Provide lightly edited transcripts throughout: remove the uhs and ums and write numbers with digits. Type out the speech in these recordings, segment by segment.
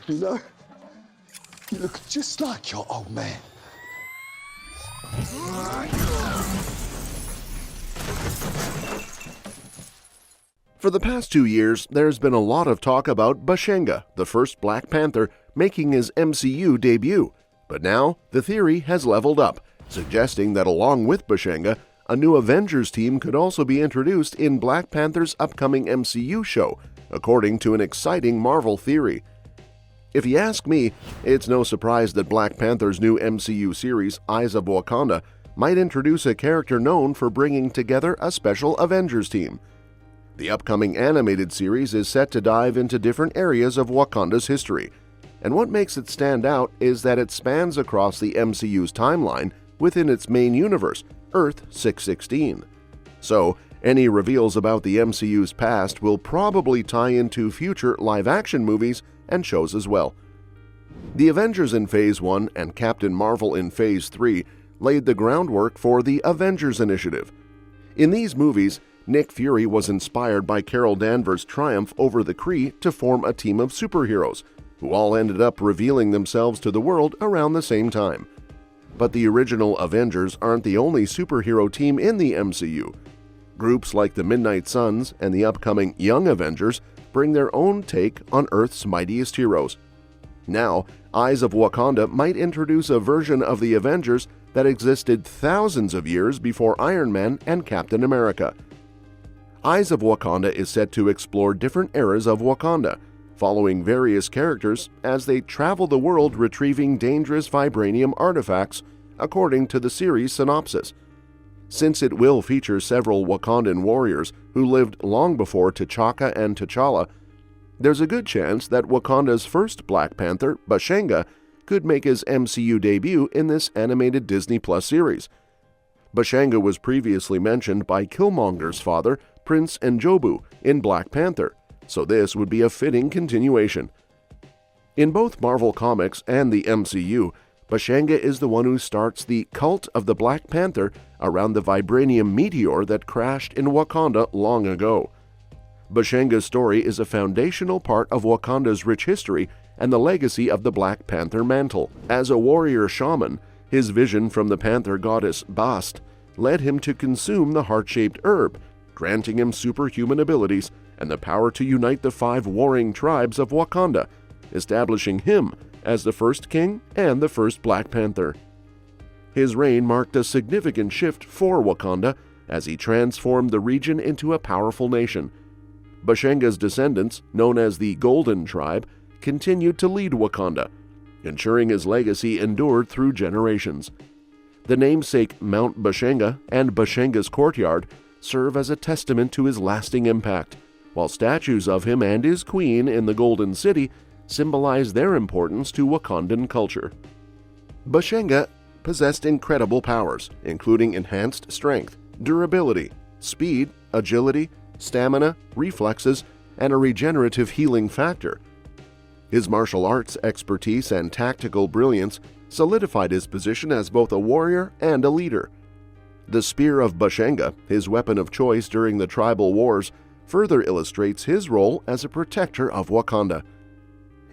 You know, you look just like your old man. For the past 2 years, there's been a lot of talk about Bashenga, the first Black Panther, making his MCU debut. But now, the theory has leveled up, suggesting that along with Bashenga, a new Avengers team could also be introduced in Black Panther's upcoming MCU show, according to an exciting Marvel theory. If you ask me, it's no surprise that Black Panther's new MCU series, Eyes of Wakanda, might introduce a character known for bringing together a special Avengers team. The upcoming animated series is set to dive into different areas of Wakanda's history, and what makes it stand out is that it spans across the MCU's timeline within its main universe, Earth 616. So, any reveals about the MCU's past will probably tie into future live-action movies and shows as well. The Avengers in Phase 1 and Captain Marvel in Phase 3 laid the groundwork for the Avengers Initiative. In these movies, Nick Fury was inspired by Carol Danvers' triumph over the Kree to form a team of superheroes, who all ended up revealing themselves to the world around the same time. But the original Avengers aren't the only superhero team in the MCU. Groups like the Midnight Suns and the upcoming Young Avengers bring their own take on Earth's mightiest heroes. Now, Eyes of Wakanda might introduce a version of the Avengers that existed thousands of years before Iron Man and Captain America. Eyes of Wakanda is set to explore different eras of Wakanda, following various characters as they travel the world retrieving dangerous vibranium artifacts, according to the series synopsis. Since it will feature several Wakandan warriors who lived long before T'Chaka and T'Challa, there's a good chance that Wakanda's first Black Panther, Bashenga, could make his MCU debut in this animated Disney Plus series. Bashenga was previously mentioned by Killmonger's father, Prince Njobu, in Black Panther, so this would be a fitting continuation. In both Marvel Comics and the MCU, Bashenga is the one who starts the cult of the Black Panther around the vibranium meteor that crashed in Wakanda long ago. Bashenga's story is a foundational part of Wakanda's rich history and the legacy of the Black Panther mantle. As a warrior shaman, his vision from the panther goddess Bast led him to consume the heart-shaped herb, granting him superhuman abilities and the power to unite the 5 warring tribes of Wakanda, establishing him as the first king and the first Black Panther. His reign marked a significant shift for Wakanda as he transformed the region into a powerful nation. Bashenga's descendants, known as the Golden Tribe, continued to lead Wakanda, ensuring his legacy endured through generations. The namesake Mount Bashenga and Bashenga's courtyard serve as a testament to his lasting impact, while statues of him and his queen in the Golden City symbolize their importance to Wakandan culture. Bashenga possessed incredible powers, including enhanced strength, durability, speed, agility, stamina, reflexes, and a regenerative healing factor. His martial arts expertise and tactical brilliance solidified his position as both a warrior and a leader. The Spear of Bashenga, his weapon of choice during the tribal wars, further illustrates his role as a protector of Wakanda.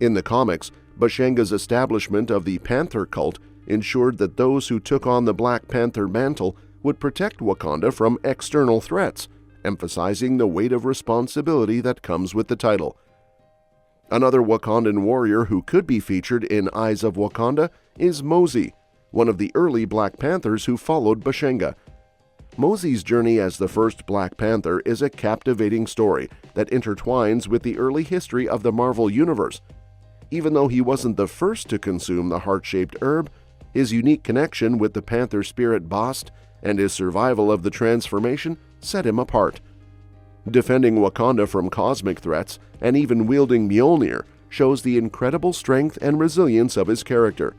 In the comics, Bashenga's establishment of the Panther cult ensured that those who took on the Black Panther mantle would protect Wakanda from external threats, emphasizing the weight of responsibility that comes with the title. Another Wakandan warrior who could be featured in Eyes of Wakanda is Mosey, one of the early Black Panthers who followed Bashenga. Mosey's journey as the first Black Panther is a captivating story that intertwines with the early history of the Marvel Universe. Even though he wasn't the first to consume the heart-shaped herb, his unique connection with the Panther spirit Bast and his survival of the transformation set him apart. Defending Wakanda from cosmic threats and even wielding Mjolnir shows the incredible strength and resilience of his character.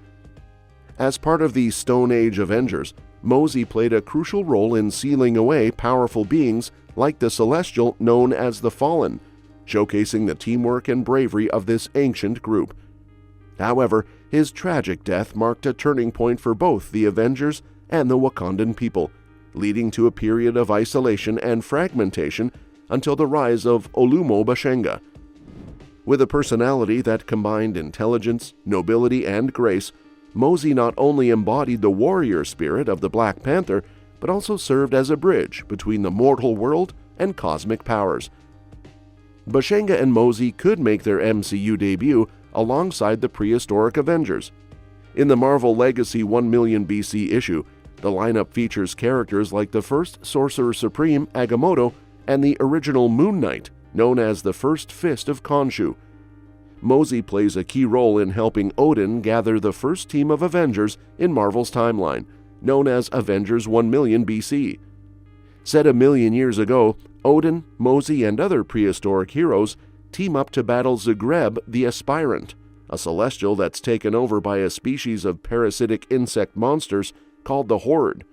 As part of the Stone Age Avengers, Mosey played a crucial role in sealing away powerful beings like the Celestial known as the Fallen, showcasing the teamwork and bravery of this ancient group. However, his tragic death marked a turning point for both the Avengers and the Wakandan people, leading to a period of isolation and fragmentation until the rise of Olumo Bashenga. With a personality that combined intelligence, nobility, and grace, Mosey not only embodied the warrior spirit of the Black Panther, but also served as a bridge between the mortal world and cosmic powers. Bashenga and Mosey could make their MCU debut alongside the prehistoric Avengers. In the Marvel Legacy 1 million BC issue, the lineup features characters like the first Sorcerer Supreme, Agamotto, and the original Moon Knight, known as the First Fist of Khonshu. Mosey plays a key role in helping Odin gather the first team of Avengers in Marvel's timeline, known as Avengers 1 million BC. Set 1 million years ago, Odin, Mosey, and other prehistoric heroes team up to battle Zagreb the Aspirant, a celestial that's taken over by a species of parasitic insect monsters called the Horde.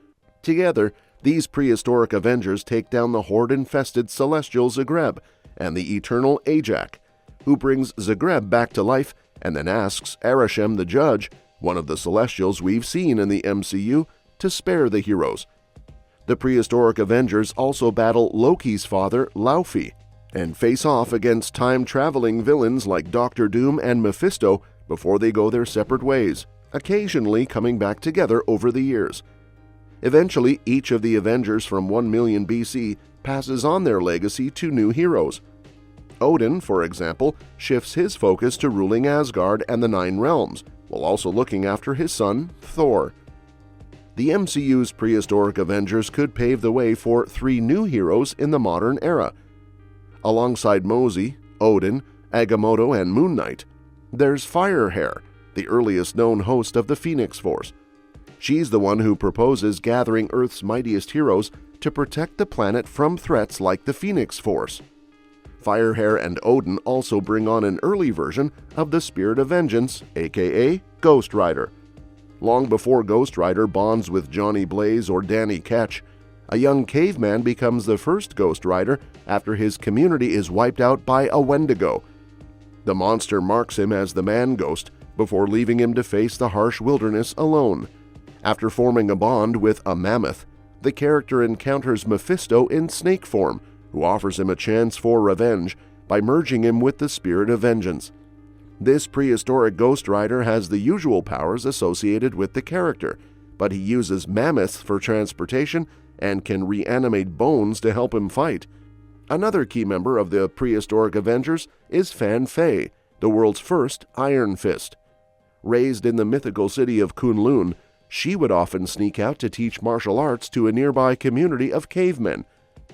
Together, these prehistoric Avengers take down the Horde-infested celestial Zagreb and the eternal Ajak, who brings Zagreb back to life and then asks Arishem the Judge, one of the Celestials we've seen in the MCU, to spare the heroes. The prehistoric Avengers also battle Loki's father, Laufey, and face off against time-traveling villains like Doctor Doom and Mephisto before they go their separate ways, occasionally coming back together over the years. Eventually, each of the Avengers from 1 million BC passes on their legacy to new heroes. Odin, for example, shifts his focus to ruling Asgard and the Nine Realms, while also looking after his son, Thor. The MCU's prehistoric Avengers could pave the way for 3 new heroes in the modern era. Alongside Mosey, Odin, Agamotto, and Moon Knight, there's Firehair, the earliest known host of the Phoenix Force. She's the one who proposes gathering Earth's mightiest heroes to protect the planet from threats like the Phoenix Force. Firehair and Odin also bring on an early version of the Spirit of Vengeance, aka Ghost Rider. Long before Ghost Rider bonds with Johnny Blaze or Danny Ketch, a young caveman becomes the first Ghost Rider after his community is wiped out by a Wendigo. The monster marks him as the Man-Ghost before leaving him to face the harsh wilderness alone. After forming a bond with a mammoth, the character encounters Mephisto in snake form, who offers him a chance for revenge by merging him with the Spirit of Vengeance. This prehistoric Ghost Rider has the usual powers associated with the character, but he uses mammoths for transportation and can reanimate bones to help him fight. Another key member of the prehistoric Avengers is Fan Fei, the world's first Iron Fist. Raised in the mythical city of Kunlun, she would often sneak out to teach martial arts to a nearby community of cavemen.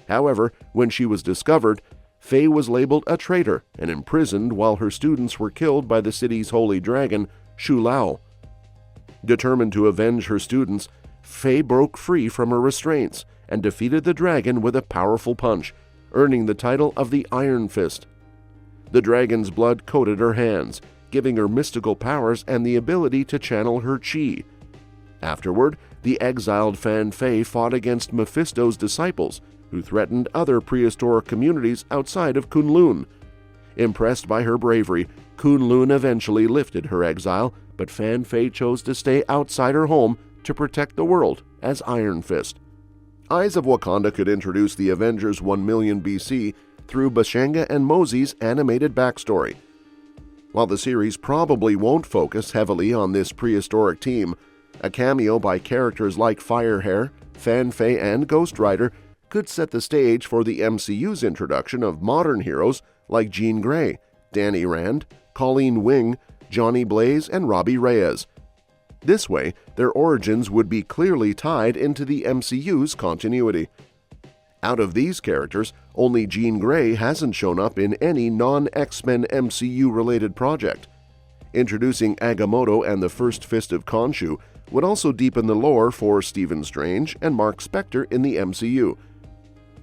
However, when she was discovered, Fei was labeled a traitor and imprisoned while her students were killed by the city's holy dragon, Shu Lao. Determined to avenge her students, Fei broke free from her restraints and defeated the dragon with a powerful punch, earning the title of the Iron Fist. The dragon's blood coated her hands, giving her mystical powers and the ability to channel her chi. Afterward, the exiled Fan Fei fought against Mephisto's disciples, who threatened other prehistoric communities outside of Kunlun. Impressed by her bravery, Kunlun eventually lifted her exile, but Fan Fei chose to stay outside her home to protect the world as Iron Fist. Eyes of Wakanda could introduce the Avengers 1 million BC through Bashenga and Mosey's animated backstory. While the series probably won't focus heavily on this prehistoric team, a cameo by characters like Firehair, Fan Fei, and Ghost Rider could set the stage for the MCU's introduction of modern heroes like Jean Grey, Danny Rand, Colleen Wing, Johnny Blaze, and Robbie Reyes. This way, their origins would be clearly tied into the MCU's continuity. Out of these characters, only Jean Grey hasn't shown up in any non-X-Men MCU-related project. Introducing Agamotto and the First Fist of Khonshu would also deepen the lore for Stephen Strange and Mark Spector in the MCU.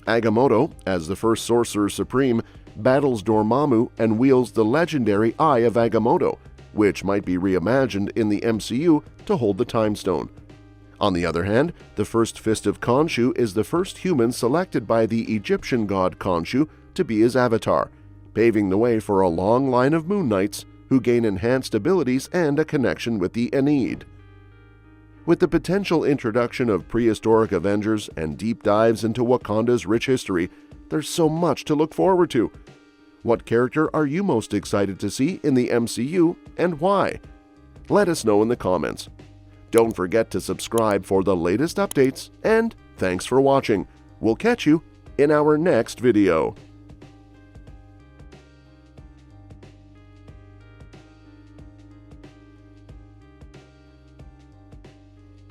Agamotto, as the first Sorcerer Supreme, battles Dormammu and wields the legendary Eye of Agamotto, which might be reimagined in the MCU to hold the Time Stone. On the other hand, the First Fist of Khonshu is the first human selected by the Egyptian god Khonshu to be his avatar, paving the way for a long line of Moon Knights who gain enhanced abilities and a connection with the Aeneid. With the potential introduction of prehistoric Avengers and deep dives into Wakanda's rich history, there's so much to look forward to. What character are you most excited to see in the MCU and why? Let us know in the comments. Don't forget to subscribe for the latest updates, and thanks for watching. We'll catch you in our next video.